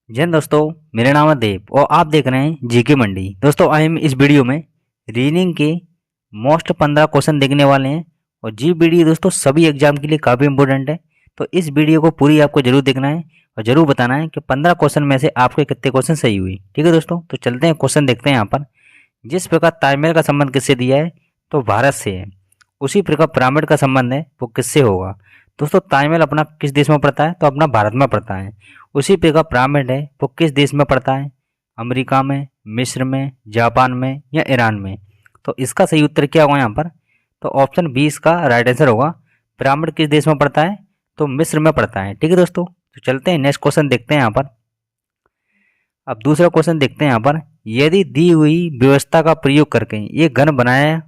जय हिंद दोस्तों। मेरा नाम है देव और आप देख रहे हैं जीके मंडी। दोस्तों आज हम इस वीडियो में रीजनिंग के मोस्ट 15 क्वेश्चन देखने वाले हैं और जी वीडियो दोस्तों सभी एग्जाम के लिए काफ़ी इंपॉर्टेंट है। तो इस वीडियो को पूरी आपको जरूर देखना है और जरूर बताना है कि 15 क्वेश्चन में से आपके कितने क्वेश्चन सही हुए। ठीक है दोस्तों, तो चलते हैं क्वेश्चन देखते हैं। यहाँ पर जिस प्रकार ताजमहल का संबंध किससे दिया है तो भारत से है, उसी प्रकार पिरामिड का संबंध है वो किससे होगा। दोस्तों ताजमहल अपना किस देश में पड़ता है तो अपना भारत में पड़ता है। उसी प्रकार पिरामिड है वो किस देश में पड़ता है, अमेरिका में, मिस्र में, जापान में या ईरान में। तो इसका सही उत्तर क्या होगा यहाँ पर, तो ऑप्शन 20 का राइट आंसर होगा। पिरामिड किस देश में पड़ता है तो मिस्र में पड़ता है। ठीक है दोस्तों, तो चलते हैं नेक्स्ट क्वेश्चन देखते हैं। यहाँ पर अब दूसरा क्वेश्चन देखते हैं। यहाँ पर यदि दी हुई व्यवस्था का प्रयोग करके ये घन बनाया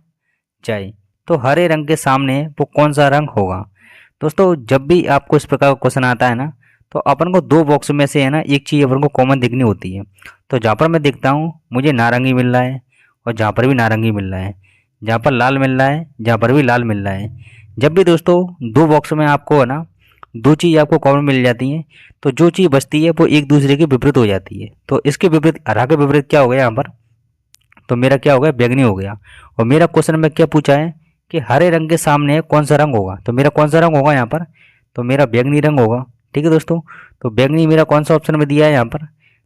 जाए तो हरे रंग के सामने वो कौन सा रंग होगा। दोस्तों जब भी आपको इस प्रकार का क्वेश्चन आता है ना तो अपन को दो बॉक्स में से है ना एक चीज़ अपन को कॉमन दिखनी होती है। तो जहाँ पर मैं देखता हूँ मुझे नारंगी मिल रहा है और जहाँ पर भी नारंगी मिल रहा है, जहाँ पर लाल मिल रहा है जहाँ पर भी लाल मिल रहा है। जब भी दोस्तों दो बॉक्स में आपको है ना दो चीज़ आपको कॉमन मिल जाती हैं तो जो चीज़ बचती है वो एक दूसरे के विपरीत हो जाती है। तो इसके विपरीत हरा के विपरीत क्या हो गया यहाँ पर, तो मेरा क्या हो गया, बैंगनी हो गया। और मेरा क्वेश्चन में क्या पूछा है कि हरे रंग के सामने कौन सा रंग होगा, तो मेरा कौन सा रंग होगा यहाँ पर, तो मेरा बैंगनी रंग होगा। ठीक है दोस्तों, तो बैंगनी मेरा कौन सा ऑप्शन में दिया है यहाँ पर,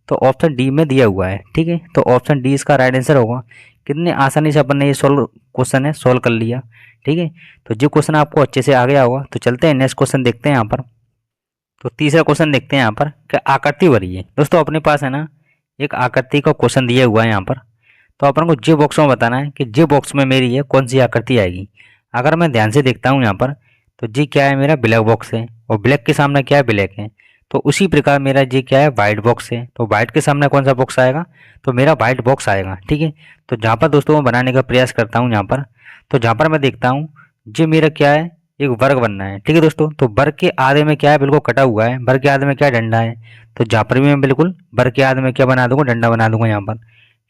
तो ऑप्शन डी में दिया हुआ है। ठीक है, तो ऑप्शन डी इसका राइट आंसर होगा। कितने आसानी से अपन ने ये सॉल्व कर लिया। ठीक है, तो जो क्वेश्चन आपको अच्छे से आ गया होगा। तो चलते हैं नेक्स्ट क्वेश्चन देखते हैं। यहाँ पर तो तीसरा क्वेश्चन देखते हैं। यहाँ पर कि आकृति भरिए। दोस्तों अपने पास है ना एक आकृति का क्वेश्चन दिया हुआ है यहाँ पर। तो अपन को जे बॉक्स में बताना है कि जे बॉक्स में मेरी है कौन सी आकृति आएगी। अगर मैं ध्यान से देखता हूँ यहाँ पर तो जी क्या है, मेरा ब्लैक बॉक्स है और ब्लैक के सामने क्या है, ब्लैक है। तो उसी प्रकार मेरा जी क्या है, वाइट बॉक्स है। तो वाइट के सामने कौन सा बॉक्स आएगा, तो मेरा वाइट बॉक्स आएगा। ठीक है, तो जहाँ पर दोस्तों मैं बनाने का प्रयास करता हूँ यहाँ पर, तो जहाँ पर मैं देखता हूँ जी मेरा क्या है, एक वर्ग बनना है। ठीक है दोस्तों, तो वर्ग के आधे में क्या है, बिल्कुल कटा हुआ है। वर्ग के आधे में क्या है, डंडा है। तो जहाँ पर भी मैं बिल्कुल वर्ग के आधे में क्या बना दूंगा, डंडा बना दूंगा यहाँ पर।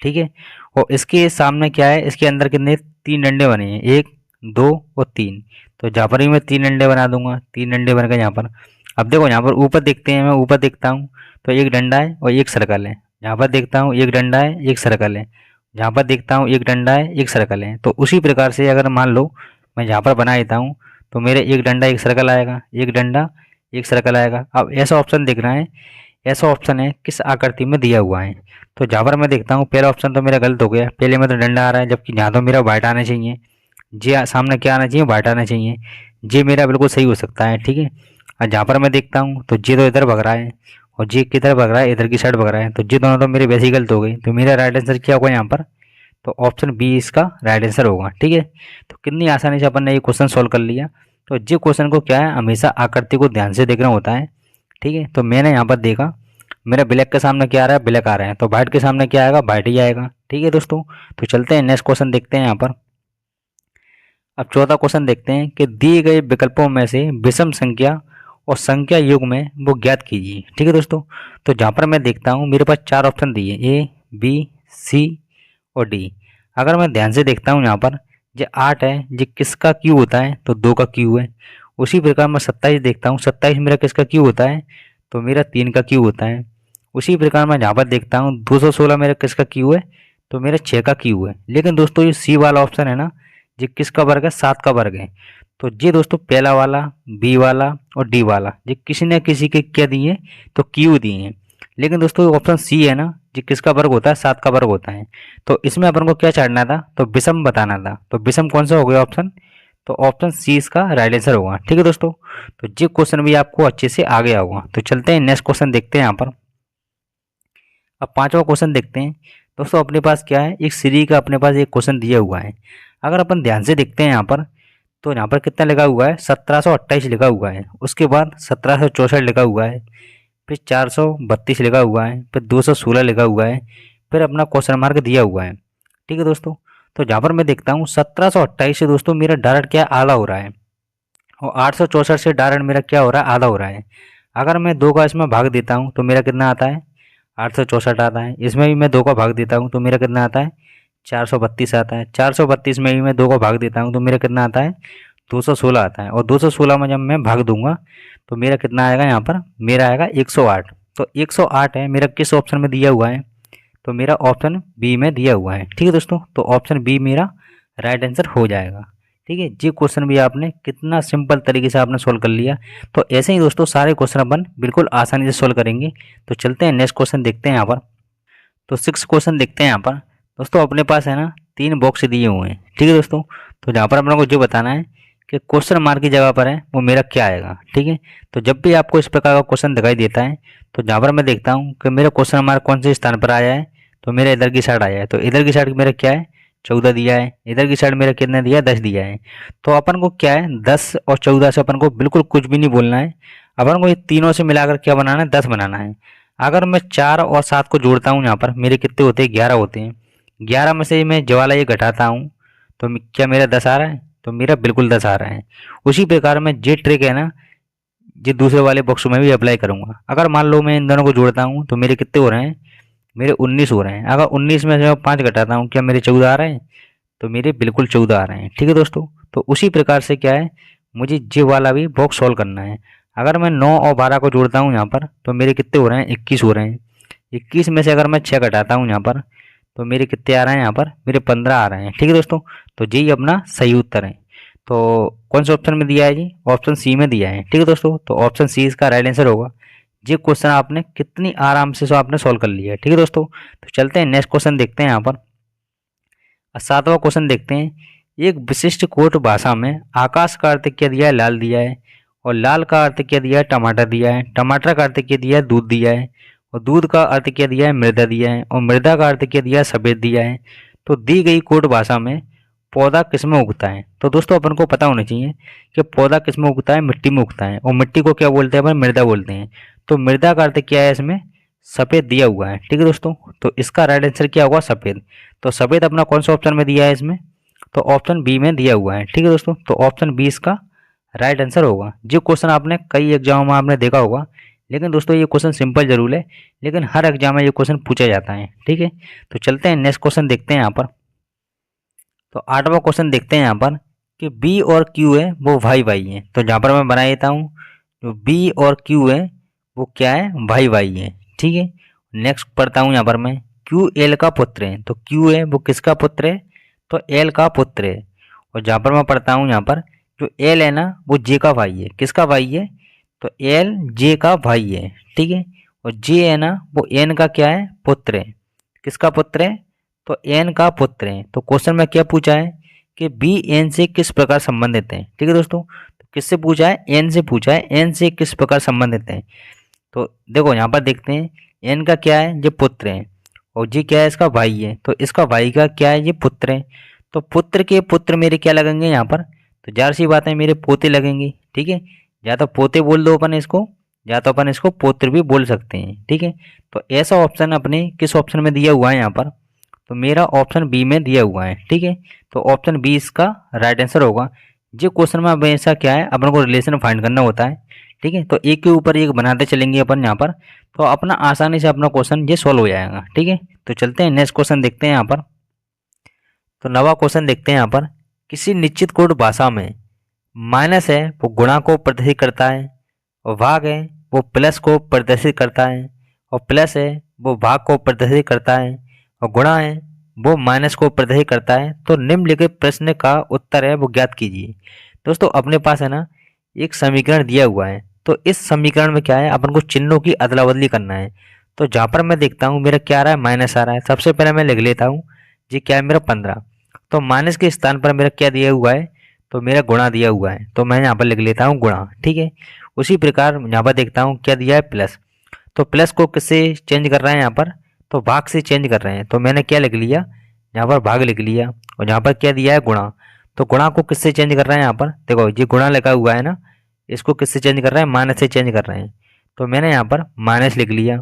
ठीक है, और इसके सामने क्या है, इसके अंदर कितने तीन डंडे बने हैं, एक दो और तीन। तो जहाँ पर भी मैं तीन डंडे बना दूंगा, तीन डंडे बन गए यहाँ पर। अब देखो यहाँ पर ऊपर देखते हैं, मैं ऊपर देखता हूँ तो एक डंडा है और एक सर्कल है। जहाँ पर देखता हूँ एक डंडा है एक सर्कल है, जहाँ पर देखता हूँ एक डंडा है एक सर्कल है। तो उसी प्रकार से अगर मान लो मैं जहाँ पर बना देता हूँ तो मेरे एक डंडा एक सर्कल आएगा, एक डंडा एक सर्कल आएगा। अब ऐसा ऑप्शन देखना है, ऐसा ऑप्शन है किस आकृति में दिया हुआ है। तो जहाँ पर मैं देखता हूँ पहला ऑप्शन तो मेरा गलत हो गया, पहले में तो डंडा आ रहा है जबकि जहाँ तो मेरा वाइट आना चाहिए। जे सामने क्या आना चाहिए, वाइट आना चाहिए। जे मेरा बिल्कुल सही हो सकता है। ठीक है, और जहाँ पर मैं देखता हूँ तो जे तो इधर भग रहा है और जे किधर भग रहा है, इधर की साइड भग रहा है। तो जे दोनों तो मेरे वैसे ही गलत हो गई। तो मेरा राइट आंसर क्या होगा यहाँ पर, तो ऑप्शन बी इसका राइट आंसर होगा। ठीक है, तो कितनी आसानी से अपन ने ये क्वेश्चन सोल्व कर लिया। तो जे क्वेश्चन को क्या है, हमेशा आकृति को ध्यान से देखना होता है। ठीक है, तो मैंने यहाँ पर देखा मेरा ब्लैक के सामने क्या आ रहा है, ब्लैक आ रहा है। तो वाइट के सामने क्या आएगा, वाइट ही आएगा। ठीक है दोस्तों, तो चलते हैं नेक्स्ट क्वेश्चन देखते हैं। यहाँ पर अब चौथा क्वेश्चन देखते हैं कि दिए गए विकल्पों में से विषम संख्या और संख्या युग में वो ज्ञात कीजिए। ठीक है दोस्तों, तो जहाँ पर मैं देखता हूँ मेरे पास चार ऑप्शन दिए, ए बी सी और डी। अगर मैं ध्यान से देखता हूँ यहाँ पर जो 8 है जो किसका क्यू होता है, तो 2 का क्यू है। उसी प्रकार मैं 27 देखता हूँ, 27 मेरा किसका क्यू होता है, तो मेरा 3 का क्यू होता है। उसी प्रकार मैं जहाँ पर देखता हूँ 216 मेरा किसका क्यू है, तो मेरा 6 का क्यू है। लेकिन दोस्तों ये सी वाला ऑप्शन है ना ये किसका वर्ग है, 7 का वर्ग है। तो ये दोस्तों पहला वाला, बी वाला और डी वाला ये किसी न किसी के क्या दिए, तो क्यू दिए हैं। लेकिन दोस्तों ऑप्शन सी है ना ये किसका वर्ग होता है, 7 का वर्ग होता है। तो इसमें अपन को क्या छाड़ना था, तो विषम बताना था। तो विषम कौन सा हो गया ऑप्शन, तो ऑप्शन सी इसका राइट आंसर होगा। ठीक है दोस्तों, तो ये क्वेश्चन भी आपको अच्छे से आ गया होगा। तो चलते हैं नेक्स्ट क्वेश्चन देखते हैं। यहाँ पर अब पांचवा क्वेश्चन देखते हैं। दोस्तों अपने पास क्या है, एक सीरीज का अपने पास एक क्वेश्चन दिया हुआ है। अगर अपन ध्यान से देखते हैं यहाँ पर तो यहाँ पर कितना लिखा हुआ है, 1728 लिखा हुआ है। उसके बाद 1764 लिखा हुआ है, फिर 432 लिखा हुआ है, फिर 216 लिखा हुआ है, फिर अपना क्वेश्चन मार्क दिया हुआ है। ठीक है दोस्तों, तो जहाँ पर मैं देखता हूँ 1728 से दोस्तों मेरा डायरेक्ट क्या आधा हो रहा है और 864 से डायरेक्ट मेरा क्या हो रहा है, आधा हो रहा है। अगर मैं 2 का इसमें भाग देता हूँ तो मेरा कितना आता है, 864 आता है। इसमें भी मैं 2 का भाग देता हूँ तो मेरा कितना आता है, 432 आता है। 432 में भी मैं 2 का भाग देता हूँ तो मेरा कितना आता है, 216 आता है। और 216 में जब मैं भाग दूंगा तो मेरा कितना आएगा, यहाँ पर मेरा आएगा 108। तो 108 है मेरा किस ऑप्शन में दिया हुआ है, तो मेरा ऑप्शन बी में दिया हुआ है। ठीक है दोस्तों, तो ऑप्शन बी मेरा राइट आंसर हो जाएगा। ठीक है, ये क्वेश्चन भी आपने कितना सिंपल तरीके से आपने सोल्व कर लिया। तो ऐसे ही दोस्तों सारे क्वेश्चन अपन बिल्कुल आसानी से सोल्व करेंगे। तो चलते हैं नेक्स्ट क्वेश्चन देखते हैं यहाँ पर। तो 6 क्वेश्चन देखते हैं यहाँ पर। दोस्तों अपने पास है ना 3 बॉक्स दिए हुए हैं। ठीक है दोस्तों, तो जहाँ पर अपने को जो बताना है कि क्वेश्चन मार्क की जगह पर है वो मेरा क्या आएगा। ठीक है, तो जब भी आपको इस प्रकार का क्वेश्चन दिखाई देता है तो जहाँ पर मैं देखता हूँ कि मेरा क्वेश्चन मार्क कौन से स्थान पर आया है, तो मेरा इधर की साइड आया है। तो इधर की साइड मेरा क्या है, 14 दिया है। इधर की साइड मेरा कितना दिया है, 10 दिया है। तो अपन को क्या है, 10 और 14 से अपन को बिल्कुल कुछ भी नहीं बोलना है। अपन को ये तीनों से मिलाकर क्या बनाना है, 10 बनाना है। अगर मैं 4 और 7 को जोड़ता हूँ यहाँ पर मेरे कितने होते हैं, 11 होते हैं। 11 में से मैं जो वाला ये घटाता हूँ तो क्या मेरा 10 आ रहा है, तो मेरा बिल्कुल 10 आ रहा है। उसी प्रकार में जे ट्रिक है ना, ये दूसरे वाले बॉक्स में भी अप्लाई करूंगा। अगर मान लो मैं इन दोनों को जोड़ता हूँ तो मेरे कितने हो रहे हैं, मेरे 19 हो रहे हैं। अगर 19 में से मैं 5 घटाता हूँ क्या मेरे 14 आ रहे हैं, तो मेरे बिल्कुल 14 आ रहे हैं। ठीक है दोस्तों, तो उसी प्रकार से क्या है, मुझे ये वाला भी बॉक्स सॉल्व करना है। अगर मैं 9 और 12 को जोड़ता हूँ यहाँ पर तो मेरे कितने हो रहे हैं, 21 हो रहे हैं। 21 में से अगर मैं 6 घटाता हूँ यहाँ पर तो मेरे कितने आ रहे हैं, यहाँ पर मेरे 15 आ रहे हैं। ठीक है दोस्तों, तो यही अपना सही उत्तर है। तो कौन से ऑप्शन में दिया है जी, ऑप्शन सी में दिया है। ठीक है दोस्तों, तो ऑप्शन सी इसका राइट आंसर होगा। ये क्वेश्चन आपने कितनी आराम से आपने सॉल्व कर लिया है। ठीक है दोस्तों, तो चलते हैं नेक्स्ट क्वेश्चन देखते हैं यहाँ पर। 7वां क्वेश्चन देखते हैं। एक विशिष्ट कोट भाषा में आकाश का अर्थ क्या दिया है, लाल दिया है। और लाल का अर्थ क्या दिया है, टमाटर दिया है। टमाटर का अर्थ क्या दिया है, दूध दिया है। और दूध का अर्थ क्या दिया है, मृदा दिया है। और मृदा का अर्थ क्या दिया है, सफेद दिया है। तो दी गई कोट भाषा में पौधा किस में उगता है। तो दोस्तों अपन को पता होना चाहिए कि पौधा किस में उगता है, मिट्टी में उगता है। और मिट्टी को क्या बोलते हैं अपन, मृदा बोलते हैं। तो मृदा का अर्थ क्या है, इसमें सफेद दिया हुआ है। ठीक है दोस्तों, तो इसका राइट आंसर क्या होगा, सफेद। तो सफेद अपना कौन सा ऑप्शन में दिया है इसमें, तो ऑप्शन बी में दिया हुआ है। ठीक है दोस्तों, तो ऑप्शन बी इसका राइट आंसर होगा। जो क्वेश्चन आपने कई एग्जामों में आपने देखा होगा, लेकिन दोस्तों ये क्वेश्चन सिंपल जरूर है, लेकिन हर एग्जाम में ये क्वेश्चन पूछा जाता है। ठीक है, तो चलते हैं नेक्स्ट क्वेश्चन देखते हैं यहाँ पर। तो 8वां क्वेश्चन देखते हैं यहाँ पर कि बी और क्यू है वो भाई भाई है। तो जहाँ पर मैं बना देता हूँ, जो बी और क्यू है वो क्या है, भाई भाई है। ठीक है, नेक्स्ट पढ़ता हूँ यहाँ पर मैं, क्यू एल का पुत्र है। तो क्यू है वो किसका पुत्र है, तो एल का पुत्र है। और जहाँ पर मैं पढ़ता हूँ यहाँ पर, जो एल है ना वो जे का भाई है। किसका भाई है, तो एल जे का भाई है। ठीक है, और जे है ना वो एन का क्या है, पुत्र है। किसका पुत्र है, तो एन का पुत्र है। तो क्वेश्चन में क्या पूछा है कि बी एन से किस प्रकार संबंधित है। ठीक है दोस्तों, तो किससे पूछा है, एन से पूछा है, एन से किस प्रकार संबंधित है। तो देखो यहाँ पर देखते हैं, एन का क्या है, ये पुत्र है। और जी क्या है, इसका भाई है। तो इसका भाई का क्या है, ये पुत्र है। तो पुत्र के पुत्र मेरे क्या लगेंगे यहाँ पर, तो जार सी बात है मेरे पोते लगेंगे। ठीक है, या तो पोते बोल दो अपन इसको, या तो अपन इसको पुत्र भी बोल सकते हैं। ठीक है, तो ऐसा ऑप्शन अपने किस ऑप्शन में दिया हुआ है यहाँ पर, तो मेरा ऑप्शन बी में दिया हुआ है। ठीक है, तो ऑप्शन बी इसका राइट आंसर होगा। जो क्वेश्चन में हमेशा क्या है, अपन को रिलेशन फाइंड करना होता है। ठीक है, तो एक के ऊपर एक बनाते चलेंगे अपन यहाँ पर, तो अपना आसानी से अपना क्वेश्चन ये सॉल्व हो जाएगा। ठीक है, तो चलते हैं नेक्स्ट क्वेश्चन देखते हैं यहाँ पर। तो 9वां क्वेश्चन देखते हैं यहाँ पर, किसी निश्चित कोड भाषा में माइनस है वो गुणा को प्रदर्शित करता है। और भाग है वो प्लस को प्रदर्शित करता है। और प्लस है वो भाग को प्रदर्शित करता है। और गुणा है वो माइनस को प्रदर्शित करता है। तो निम्नलिखित प्रश्न का उत्तर है वो ज्ञात कीजिए। दोस्तों अपने पास है ना एक समीकरण दिया हुआ है। तो इस समीकरण में क्या है, अपन को चिन्हों की अदला बदली करना है। तो जहाँ पर मैं देखता हूँ मेरा क्या आ रहा है, माइनस आ रहा है। सबसे पहले मैं लिख लेता हूँ जी क्या है मेरा 15। तो माइनस के स्थान पर मेरा क्या दिया हुआ है, तो मेरा गुणा दिया हुआ है। तो मैं यहाँ पर लिख लेता हूँ गुणा। ठीक है, उसी प्रकार यहाँ पर देखता हूँ क्या दिया है, प्लस। तो प्लस को किससे चेंज कर रहे हैं यहाँ पर, तो भाग से चेंज कर रहे हैं। तो मैंने क्या लिख लिया, यहाँ पर भाग लिख लिया। और यहाँ पर क्या दिया है, गुणा। तो गुणा को किससे चेंज कर रहे हैं यहाँ पर, देखो ये गुणा लिखा हुआ है ना, इसको किससे चेंज कर रहे हैं, माइनस से चेंज कर रहे हैं। तो मैंने यहाँ पर माइनस लिख लिया।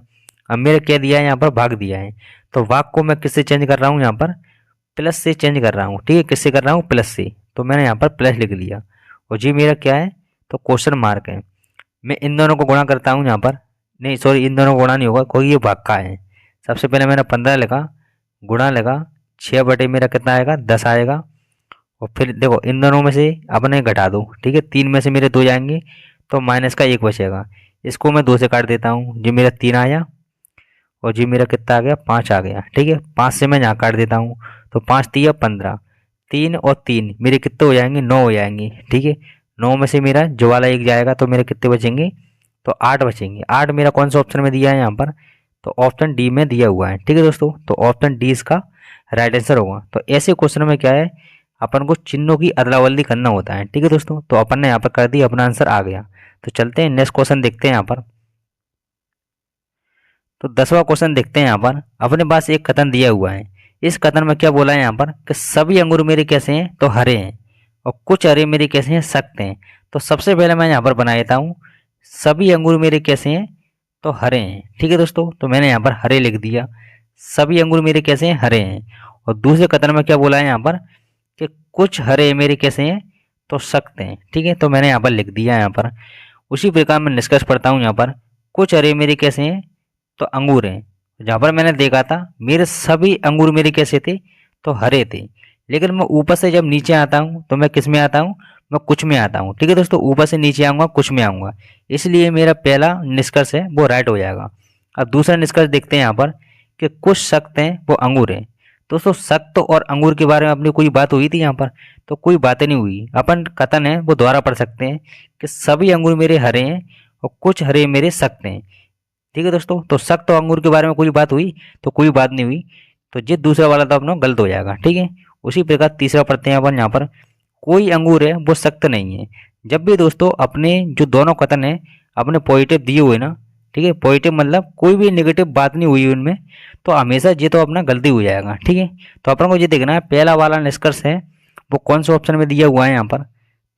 अब मेरे क्या दिया है, यहाँ पर भाग दिया है। तो भाग को मैं किससे चेंज कर रहा हूँ, यहाँ पर प्लस से चेंज कर रहा हूँ। ठीक है, किससे कर रहा हूँ, प्लस से। तो मैंने यहाँ पर प्लस लिख लिया। और जी मेरा क्या है, तो क्वेश्चन मार्क है। मैं इन दोनों को गुणा करता हूँ यहाँ पर, नहीं सॉरी इन दोनों को गुणा नहीं होगा, कोई ये भाग का है। सबसे पहले मैंने 15 लिखा, गुणा लगा 6 बटे मेरा कितना आएगा, 10 आएगा। और फिर देखो इन दोनों में से अपने घटा दो। ठीक है, 3 में से मेरे 2 जाएंगे तो माइनस का 1 बचेगा। इसको मैं 2 से काट देता हूँ, जी मेरा 3 आया और जी मेरा कितना आ गया 5 आ गया। ठीक है, 5 से मैं यहाँ काट देता हूँ, तो 5 तिया 15, 3 और 3 मेरे कितने हो जाएंगे, 9 हो जाएंगे। ठीक है, 9 में से मेरा जो वाला एक जाएगा तो मेरे कितने बचेंगे, तो 8 बचेंगे। 8 मेरा कौन सा ऑप्शन में दिया है यहाँ पर, तो ऑप्शन डी में दिया हुआ है। ठीक है दोस्तों, तो ऑप्शन डी इसका राइट आंसर होगा। तो ऐसे क्वेश्चन में क्या है, अपन को चिन्हों की अदला बदली करना होता है। ठीक है दोस्तों, तो अपन ने यहाँ पर कर दी, अपना आंसर आ गया। तो चलते हैं नेक्स्ट क्वेश्चन देखते हैं यहाँ पर। तो 10वां क्वेश्चन देखते हैं यहाँ पर। अपने पास एक कथन दिया हुआ है, इस कथन में क्या बोला है यहाँ पर कि सभी अंगूर मेरे कैसे हैं, तो हरे हैं, और कुछ हरे मेरे कैसे हैं, सख्त हैं। तो सबसे पहले मैं यहाँ पर बना देता हूँ, सभी अंगूर मेरे कैसे हैं, तो हरे हैं। ठीक है दोस्तों, तो मैंने यहाँ पर हरे लिख दिया, सभी अंगूर मेरे कैसे हैं, हरे हैं। और दूसरे कथन में क्या बोला है यहाँ पर कि कुछ हरे मेरे कैसे हैं, तो सख्त हैं। ठीक है, तो मैंने यहाँ पर लिख दिया यहाँ पर। उसी प्रकार मैं निष्कर्ष पढ़ता हूँ यहाँ पर, कुछ हरे मेरे कैसे हैं, तो अंगूर हैं। जहाँ पर मैंने देखा था मेरे सभी अंगूर मेरे कैसे थे, तो हरे थे। लेकिन मैं ऊपर से जब नीचे आता हूँ तो मैं किस में आता हूँ, मैं कुछ में आता हूँ। ठीक है दोस्तों, ऊपर से नीचे आऊँगा, कुछ में आऊँगा, इसलिए मेरा पहला निष्कर्ष है वो राइट हो जाएगा। अब दूसरा निष्कर्ष देखते हैं यहाँ पर कि कुछ सख्त हैं वो अंगूर हैं। दोस्तों सख्त और अंगूर के बारे में अपनी कोई बात हुई थी यहाँ पर, तो कोई बातें नहीं हुई। अपन कथन है वो दोबारा पढ़ सकते हैं कि सभी अंगूर मेरे हरे हैं और कुछ हरे मेरे सख्त हैं। ठीक है दोस्तों, तो सख्त और अंगूर के बारे में कोई बात हुई, तो कोई बात नहीं हुई, तो ये दूसरा वाला तो अपना गलत हो जाएगा। ठीक है, उसी प्रकार तीसरा पढ़ते हैं अपन यहाँ पर, कोई अंगूर है वो सख्त नहीं है। जब भी दोस्तों अपने जो दोनों कथन है अपने पॉजिटिव दिए हुए ना, ठीक है, पॉजिटिव मतलब कोई भी नेगेटिव बात नहीं हुई उनमें, तो हमेशा ये तो अपना गलती हो जाएगा। ठीक है, तो अपन को ये देखना है पहला वाला निष्कर्ष है वो कौन से ऑप्शन में दिया हुआ है यहाँ पर,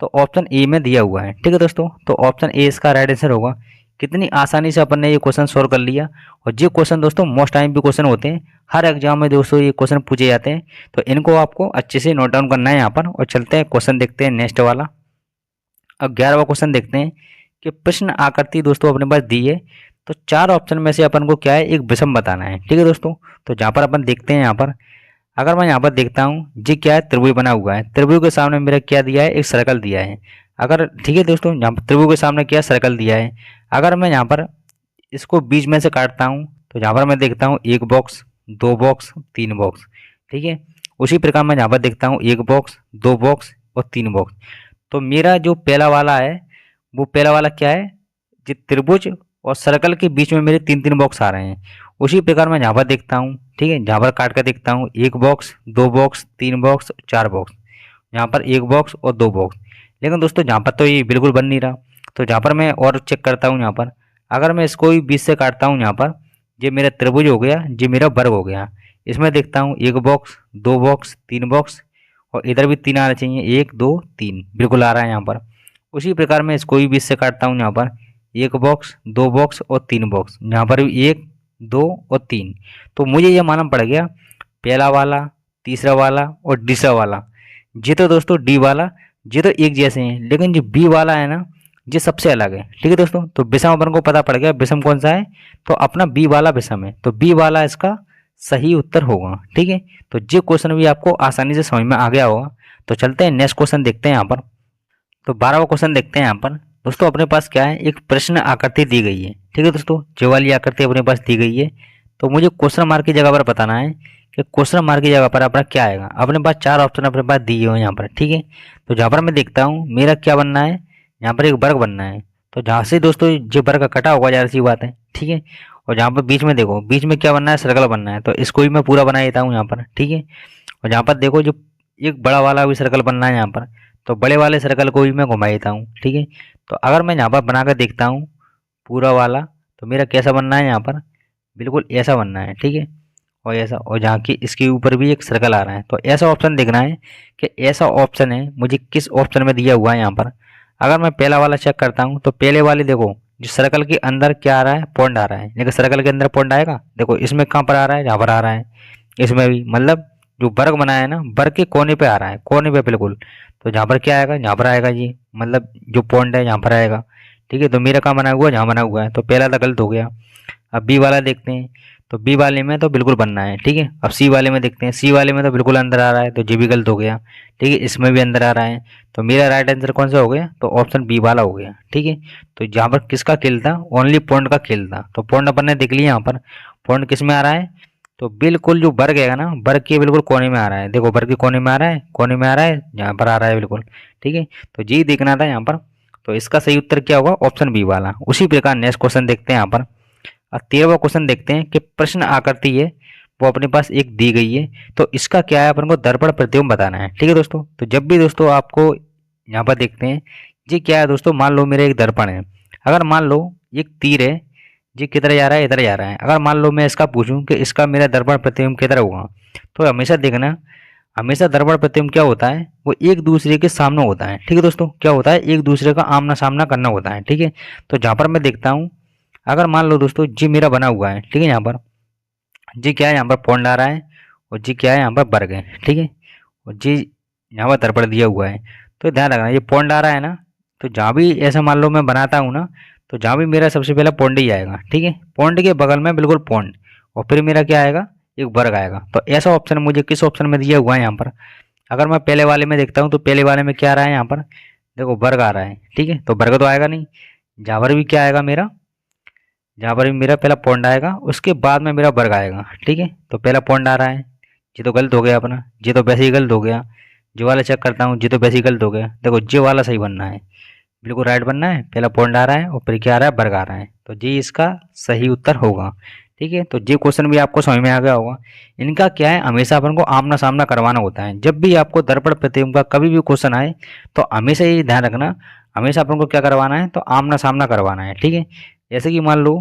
तो ऑप्शन ए में दिया हुआ है। ठीक है दोस्तों, तो ऑप्शन ए इसका राइट आंसर होगा। कितनी आसानी से अपन ने ये क्वेश्चन सोल्व कर लिया। और ये क्वेश्चन दोस्तों मोस्ट टाइम भी क्वेश्चन होते हैं, हर एग्जाम में दोस्तों ये क्वेश्चन पूछे जाते हैं, तो इनको आपको अच्छे से नोट डाउन करना है यहाँ पर। और चलते हैं क्वेश्चन देखते हैं नेक्स्ट वाला। अब 11वां क्वेश्चन देखते हैं कि प्रश्न आकृति दोस्तों अपने पास दी है, तो 4 ऑप्शन में से अपन को क्या है, एक विषम बताना है। ठीक है दोस्तों, तो जहाँ पर अपन देखते हैं यहाँ पर, अगर मैं यहाँ पर देखता हूँ जी क्या है, त्रिभुज बना हुआ है, त्रिभुज के सामने मेरा क्या दिया है, एक सर्कल दिया है। अगर ठीक है दोस्तों, यहाँ पर त्रिभुज के सामने क्या सर्कल दिया है, अगर मैं यहाँ पर इसको बीच में से काटता हूँ तो यहाँ पर मैं देखता हूँ 1 बॉक्स, 2 बॉक्स, 3 बॉक्स। ठीक है, उसी प्रकार मैं यहाँ पर देखता हूँ 1 बॉक्स, 2 बॉक्स और 3 बॉक्स। तो मेरा जो पहला वाला है वो पहला वाला क्या है, जी त्रिभुज और सर्कल के बीच में मेरे 3-3 बॉक्स आ रहे हैं। उसी प्रकार मैं यहाँ पर देखता हूँ, ठीक है, यहाँ पर काट कर देखता हूँ 1 बॉक्स, 2 बॉक्स, 3 बॉक्स, 4 बॉक्स, यहाँ पर 1 बॉक्स और 2 बॉक्स। लेकिन दोस्तों यहाँ पर तो ये बिल्कुल बन नहीं रहा, तो जहाँ पर मैं और चेक करता हूँ यहाँ पर, अगर मैं इसको भी बीच से काटता हूँ यहाँ पर, ये मेरा त्रिभुज हो गया, ये मेरा वर्ग हो गया। इसमें देखता हूँ 1 बॉक्स, 2 बॉक्स, 3 बॉक्स, और इधर भी 3 आना चाहिए, 1 2 3 बिल्कुल आ रहा है यहाँ पर। उसी प्रकार मैं इसको भी बीच से काटता हूँ यहाँ पर, 1 बॉक्स, 2 बॉक्स और 3 बॉक्स, यहाँ पर भी 1 2 और 3। तो मुझे ये मालूम पड़ गया पहला वाला, तीसरा वाला और दूसरा वाला, ये तो दोस्तों डी वाला ये तो एक जैसे हैं, लेकिन जो बी वाला है ना ये सबसे अलग है। ठीक है दोस्तों, तो विषम अपन को पता पड़ गया विषम कौन सा है, तो अपना बी वाला विषम है, तो बी वाला इसका सही उत्तर होगा। ठीक है, तो ये क्वेश्चन भी आपको आसानी से समझ में आ गया होगा। तो चलते हैं नेक्स्ट क्वेश्चन देखते हैं यहाँ पर। तो 12वां क्वेश्चन देखते हैं यहाँ पर। दोस्तों अपने पास क्या है, एक प्रश्न आकृति दी गई है। ठीक है दोस्तों, जो वाली आकृति अपने पास दी गई है, तो मुझे क्वेश्चन मार्क की जगह पर बताना है कि क्वेश्चन मार्क की जगह पर अपना क्या आएगा। अपने पास 4 ऑप्शन अपने पास दिए हुए हैं यहाँ पर। ठीक है, तो जहाँ पर मैं देखता हूँ मेरा क्या बनना है, यहाँ पर एक वर्ग बनना है, तो जहाँ से दोस्तों जो वर्ग कटा होगा ज़ाहिर सी बात है। ठीक है, और जहाँ पर बीच में देखो, बीच में क्या बनना है, सर्कल बनना है, तो इसको भी मैं पूरा बना देता हूँ यहाँ पर। ठीक है, और जहाँ पर देखो जो एक बड़ा वाला भी सर्कल बनना है यहाँ पर, तो बड़े वाले सर्कल को भी मैं घुमा देता हूँ। ठीक है, तो अगर मैं यहाँ पर बना कर देखता हूँ पूरा वाला, तो मेरा कैसा बनना है यहाँ पर, बिल्कुल ऐसा बनना है। ठीक है, और ऐसा, और जहाँ की इसके ऊपर भी एक सर्कल आ रहा है, तो ऐसा ऑप्शन देखना है कि ऐसा ऑप्शन है मुझे किस ऑप्शन में दिया हुआ है यहाँ पर। अगर मैं पहला वाला चेक करता हूँ, तो पहले वाले देखो जो सर्कल के अंदर क्या आ रहा है, पॉइंट आ रहा है, लेकिन सर्कल के अंदर पॉइंट आएगा, देखो इसमें कहाँ पर आ रहा है, यहाँ पर आ रहा है, इसमें भी मतलब जो वर्ग बनाया है ना, वर्ग के कोने पे आ रहा है, कोने पे बिल्कुल, तो जहाँ पर क्या आएगा, यहाँ पर आएगा जी, मतलब जो पॉइंट है यहाँ पर आएगा। ठीक है, तो मेरा कहाँ बना हुआ है, जहाँ बना हुआ है, तो पहला तो गलत हो गया। अब बी वाला देखते हैं, तो बी वाले में तो बिल्कुल बनना है, ठीक है। अब सी वाले में देखते हैं, सी वाले में तो बिल्कुल अंदर आ रहा है, तो जी भी गलत हो गया, ठीक है। इसमें भी अंदर आ रहा है, तो मेरा राइट आंसर कौन सा हो गया, तो ऑप्शन बी वाला हो गया, ठीक है। तो यहाँ पर किसका खेल था, ओनली पॉइंट का खेल था। तो पॉइंट अपन ने देख लिया, यहाँ पर पॉइंट किस में आ रहा है, तो बिल्कुल जो वर्ग है ना, वर्ग के बिल्कुल कोने में आ रहा है। देखो वर्ग के कोने में आ रहा है, कोने में आ रहा है, यहाँ पर आ रहा है बिल्कुल, ठीक है। तो जी देखना था यहाँ पर। तो इसका सही उत्तर क्या होगा, ऑप्शन बी वाला। उसी प्रकार नेक्स्ट क्वेश्चन देखते हैं यहाँ पर। अब 13वां क्वेश्चन देखते हैं कि प्रश्न आकृति है वो अपने पास एक दी गई है, तो इसका क्या है, अपन को दर्पण प्रतिबिंब बताना है, ठीक है दोस्तों। तो जब भी दोस्तों आपको यहाँ पर देखते हैं, ये क्या है दोस्तों, मान लो मेरा एक दर्पण है। अगर मान लो एक तीर है, ये किधर जा रहा है, इधर जा रहा है। अगर मान लो मैं इसका पूछूं कि इसका मेरा दर्पण प्रतिबिंब किधर होगा, तो हमेशा देखना, हमेशा दर्पण प्रतिबिंब क्या होता है, वो एक दूसरे के सामने होता है, ठीक है दोस्तों। क्या होता है, एक दूसरे का आमना सामना करना होता है, ठीक है। तो जहाँ पर मैं देखता हूँ, अगर मान लो दोस्तों जी मेरा बना हुआ है, ठीक है, यहाँ पर जी क्या है, यहाँ पर पॉइंट आ रहा है, और जी क्या है, यहाँ पर वर्ग है, ठीक है। और जी यहाँ पर दर्पण दिया हुआ है। तो ध्यान रखना, ये पॉइंट आ रहा है ना, तो जहाँ भी ऐसा मान लो मैं बनाता हूँ ना, तो जहाँ भी मेरा सबसे पहला पॉइंट ही आएगा, ठीक है। पॉइंट के बगल में बिल्कुल पॉइंट, और फिर मेरा क्या आएगा, एक वर्ग आएगा। तो ऐसा ऑप्शन मुझे किस ऑप्शन में दिया हुआ है यहाँ पर, अगर मैं पहले वाले में देखता हूँ, तो पहले वाले में क्या आ रहा है, यहाँ पर देखो वर्ग आ रहा है, ठीक है। तो वर्ग तो आएगा नहीं, जहाँ पर भी क्या आएगा मेरा, जहाँ पर भी मेरा पहला पॉइंट आएगा उसके बाद में मेरा वर्ग आएगा, ठीक है। तो पहला पॉइंट आ रहा है, ये तो गलत हो गया अपना, ये तो वैसे ही गलत हो गया। जो वाला चेक करता हूँ, ये तो वैसे ही गलत हो गया। देखो ये वाला सही बनना है, बिल्कुल राइट बनना है। पहला पॉइंट आ रहा है और फिर क्या आ रहा है, वर्ग आ रहा है, तो जी इसका सही उत्तर होगा, ठीक है। तो ये क्वेश्चन भी आपको समझ में आ गया होगा। इनका क्या है, हमेशा अपन को आमना सामना करवाना होता है। जब भी आपको दर्पण प्रतिबिंब का कभी भी क्वेश्चन आए, तो हमेशा ये ध्यान रखना, हमेशा अपन को क्या करवाना है, तो आमना सामना करवाना है, ठीक है। जैसे कि मान लो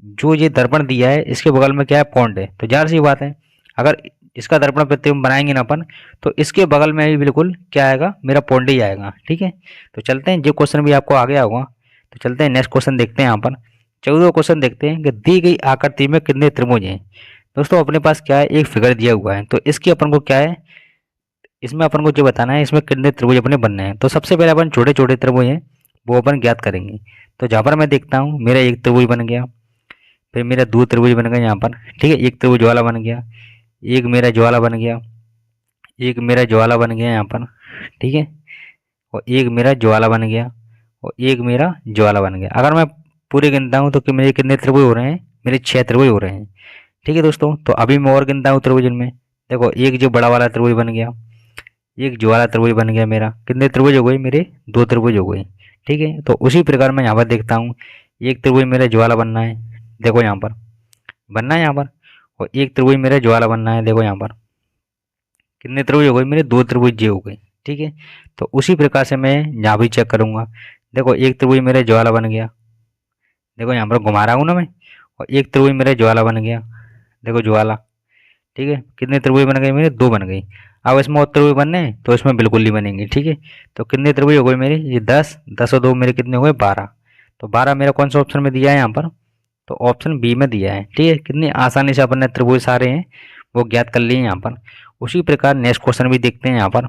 जो ये दर्पण दिया है, इसके बगल में क्या है, पॉइंट है, तो जाहिर सी बात है, अगर इसका दर्पण प्रतिबिंब बनाएंगे ना अपन, तो इसके बगल में भी बिल्कुल क्या आएगा, मेरा पॉइंट ही आएगा, ठीक है। तो चलते हैं, जो क्वेश्चन भी आपको आ गया होगा। तो चलते हैं नेक्स्ट क्वेश्चन देखते हैं। यहाँ पर 14वां क्वेश्चन देखते हैं कि दी गई आकृति में कितने त्रिभुज हैं। दोस्तों अपने पास क्या है, एक फिगर दिया हुआ है, तो इसकी अपन को क्या है, इसमें अपन को जो बताना है, इसमें कितने त्रिभुज अपने बनने हैं। तो सबसे पहले अपन छोटे छोटे त्रिभुज हैं वो अपन ज्ञात करेंगे। तो जहाँ पर मैं देखता हूँ मेरा एक त्रिभुज बन गया, फिर मेरा दो त्रिभुज बन गए यहाँ पर, ठीक है। एक त्रिभुज ज्वाला बन गया, एक मेरा ज्वाला बन गया, एक मेरा ज्वाला बन गया यहाँ पर, ठीक है। और एक मेरा ज्वाला बन गया, और एक मेरा ज्वाला बन गया। अगर मैं पूरे गिनता हूँ तो कि मेरे कितने त्रिभुज हो रहे हैं, मेरे 6 त्रिभुज हो रहे हैं, ठीक है दोस्तों। तो अभी मैं और गिनता हूँ त्रिभुज में। देखो एक जो बड़ा वाला त्रिभुज बन गया, एक ज्वाला त्रिभुज बन गया, मेरा कितने त्रिभुज हो गए, मेरे 2 त्रिभुज हो गए, ठीक है। तो उसी प्रकार मैं यहाँ पर देखता हूँ, एक त्रिभुज मेरा ज्वाला बनना है, देखो यहाँ पर बनना है यहाँ पर, और एक त्रिभुज मेरा ज्वाला बनना है, देखो यहाँ पर कितने त्रिभुज हो गए, मेरे 2 त्रिभुज जे हो गए, ठीक है। तो उसी प्रकार से मैं यहाँ भी चेक करूंगा। देखो एक त्रिभुज मेरा ज्वाला बन गया, देखो यहाँ पर घुमा रहा हूँ ना मैं, और एक त्रिभुज मेरा ज्वाला बन गया, देखो ज्वाला, ठीक है। कितने त्रिभुज बन गए, मेरे 2 बन गई। अब इसमें और त्रिभुज बनने हैं, तो इसमें बिल्कुल नहीं बनेंगे, ठीक है। तो कितने त्रिभुज हो गए मेरे, ये 10, 10 और 2 मेरे कितने हो गए, 12। तो 12 मेरा कौन सा ऑप्शन में दिया है यहाँ पर, तो ऑप्शन बी में दिया है, ठीक है। कितनी आसानी से अपन ने त्रिभुज सारे हैं वो ज्ञात कर लिए यहाँ पर। उसी प्रकार नेक्स्ट क्वेश्चन भी देखते हैं यहाँ पर।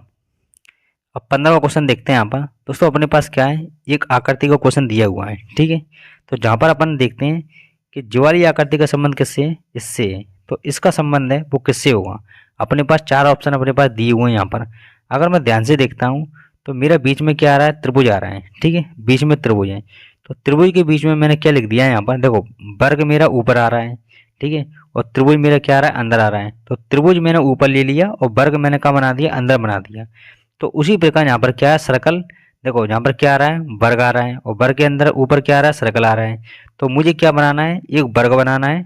अब 15वां क्वेश्चन देखते हैं यहाँ पर। दोस्तों अपने पास क्या है, एक आकृति का क्वेश्चन दिया हुआ है, ठीक है। तो जहाँ पर अपन देखते हैं कि ज्वाली आकृति का संबंध किससे है, इससे है। तो इसका संबंध है वो किससे होगा। अपने पास 4 ऑप्शन अपने पास दिए हुए हैं यहाँ पर। अगर मैं ध्यान से देखता हूँ तो मेरा बीच में क्या आ रहा है, त्रिभुज आ रहा है, ठीक है। बीच में त्रिभुज है, तो त्रिभुज के बीच में मैंने क्या लिख दिया है यहाँ पर, देखो वर्ग मेरा ऊपर आ रहा है, ठीक है। और त्रिभुज मेरा क्या आ रहा है, अंदर आ रहा है। तो त्रिभुज मैंने ऊपर ले लिया और वर्ग मैंने कहाँ बना दिया, अंदर बना दिया। तो उसी प्रकार यहाँ पर क्या है, सर्कल, देखो यहाँ पर क्या आ रहा है, वर्ग आ रहा है, और वर्ग के अंदर ऊपर क्या आ रहा है, सर्कल आ रहा है। तो मुझे क्या बनाना है, एक वर्ग बनाना है,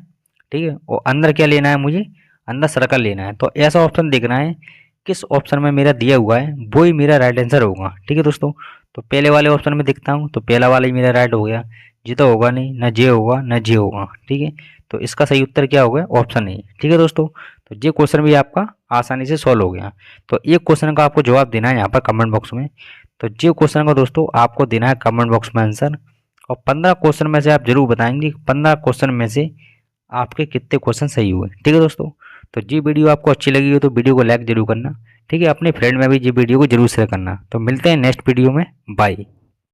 ठीक है। और अंदर क्या लेना है, मुझे अंदर सर्कल लेना है। तो ऐसा ऑप्शन देखना है किस ऑप्शन में मेरा दिया हुआ है वो ही मेरा राइट आंसर होगा, ठीक है दोस्तों। तो पहले वाले ऑप्शन में देखता हूँ, तो पहला वाला ही मेरा राइट हो गया। जी तो होगा नहीं, ना जे होगा ना जे होगा, ठीक है। तो इसका सही उत्तर क्या होगा, ऑप्शन ए, ठीक है दोस्तों। तो ये क्वेश्चन भी आपका आसानी से सॉल्व हो गया। तो एक क्वेश्चन का आपको जवाब देना है यहाँ पर कमेंट बॉक्स में। तो ये क्वेश्चन का दोस्तों आपको देना है कमेंट बॉक्स में आंसर। और 15 क्वेश्चन में से आप जरूर बताएंगे 15 क्वेश्चन में से आपके कितने क्वेश्चन सही हुए, ठीक है दोस्तों। तो जी वीडियो आपको अच्छी लगी हो तो वीडियो को लाइक जरूर करना, ठीक है। अपने फ्रेंड में भी जी वीडियो को जरूर शेयर करना। तो मिलते हैं नेक्स्ट वीडियो में, बाय।